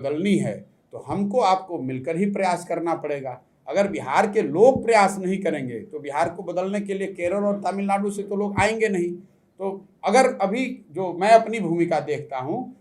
बदलनी है तो हमको आपको मिलकर ही प्रयास करना पड़ेगा। अगर बिहार के लोग प्रयास नहीं करेंगे तो बिहार को बदलने के लिए केरल और तमिलनाडु से तो लोग आएंगे नहीं। तो अगर अभी जो मैं अपनी भूमिका देखता हूँ,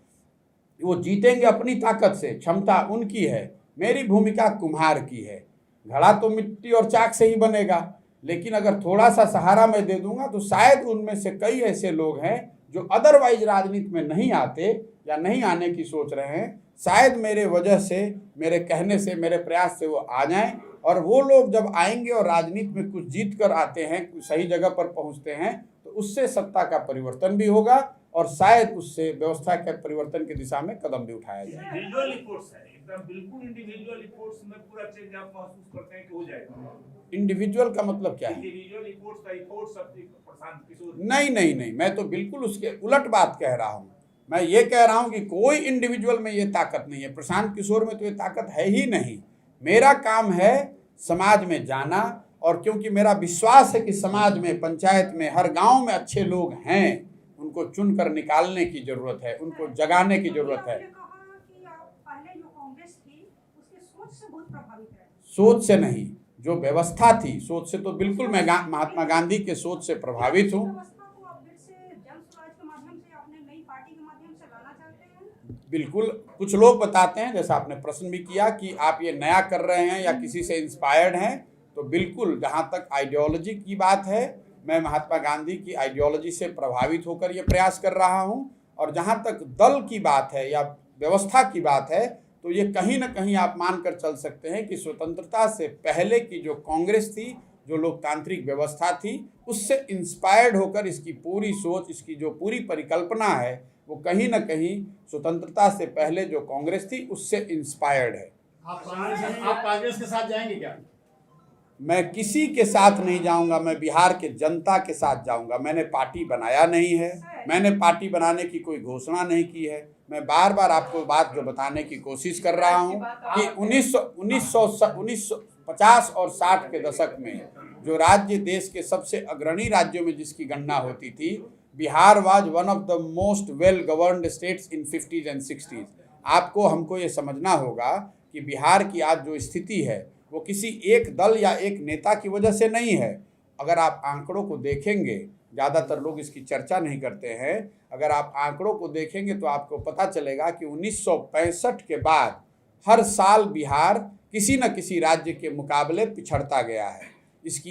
वो जीतेंगे अपनी ताकत से, क्षमता उनकी है। मेरी भूमिका कुम्हार की है। घड़ा तो मिट्टी और चाक से ही बनेगा, लेकिन अगर थोड़ा सा सहारा मैं दे दूंगा तो शायद उनमें से कई ऐसे लोग हैं जो अदरवाइज राजनीति में नहीं आते या नहीं आने की सोच रहे हैं, शायद मेरे वजह से, मेरे कहने से, मेरे प्रयास से वो आ जाएं। और वो लोग जब आएंगे और राजनीति में कुछ जीत कर आते हैं, सही जगह पर पहुंचते हैं, तो उससे सत्ता का परिवर्तन भी होगा और शायद उससे व्यवस्था के परिवर्तन की दिशा में कदम भी उठाया जाए। इंडिविजुअल रिपोर्ट्स है, एकदम बिल्कुल इंडिविजुअल रिपोर्ट्स में पूरा चेंज आप महसूस करते हैं कि हो जाएगा। इंडिविजुअल का मतलब क्या है? इंडिविजुअल रिपोर्ट्स का रिपोर्ट सब प्रशांत किशोर। नहीं, मैं तो बिल्कुल उसके उलट बात कह रहा हूँ। मैं ये कह रहा हूँ कि कोई इंडिविजुअल में ये ताकत नहीं है। प्रशांत किशोर में तो ये ताकत है ही नहीं। मेरा काम है समाज में जाना, और क्योंकि मेरा विश्वास है कि समाज में, पंचायत में, हर गांव में अच्छे लोग हैं, उनको चुनकर निकालने की जरूरत है, उनको जगाने की जरूरत है। सोच से नहीं, जो व्यवस्था थी, सोच से तो बिल्कुल मैं महात्मा गांधी के सोच से प्रभावित हूँ। बिल्कुल, कुछ लोग बताते हैं, जैसा आपने प्रश्न भी किया कि आप ये नया कर रहे हैं या किसी से इंस्पायर्ड हैं, तो बिल्कुल जहाँ तक आइडियोलॉजी की बात है, मैं महात्मा गांधी की आइडियोलॉजी से प्रभावित होकर ये प्रयास कर रहा हूँ। और जहाँ तक दल की बात है या व्यवस्था की बात है, तो ये कहीं ना कहीं आप मानकर चल सकते हैं कि स्वतंत्रता से पहले की जो कांग्रेस थी, जो लोकतांत्रिक व्यवस्था थी, उससे इंस्पायर्ड होकर इसकी पूरी सोच, इसकी जो पूरी परिकल्पना है, वो कहीं ना कहीं स्वतंत्रता से पहले जो कांग्रेस थी उससे इंस्पायर्ड है। आप कांग्रेस के साथ जाएंगे क्या? मैं किसी के साथ नहीं जाऊंगा, मैं बिहार के जनता के साथ जाऊंगा। मैंने पार्टी बनाया नहीं है, मैंने पार्टी बनाने की कोई घोषणा नहीं की है। मैं बार बार आपको बात जो बताने की कोशिश कर रहा हूं कि 1950 और 60 के दशक में जो राज्य देश के सबसे अग्रणी राज्यों में जिसकी गणना होती थी, Bihar was one of the most well governed states in 50s and 60s। आपको हमको ये समझना होगा कि बिहार की आज जो स्थिति है वो किसी एक दल या एक नेता की वजह से नहीं है। अगर आप आंकड़ों को देखेंगे, ज़्यादातर लोग इसकी चर्चा नहीं करते हैं, अगर आप आंकड़ों को देखेंगे तो आपको पता चलेगा कि 1965 के बाद हर साल बिहार किसी न किसी राज्य के मुकाबले पिछड़ता गया है। इसकी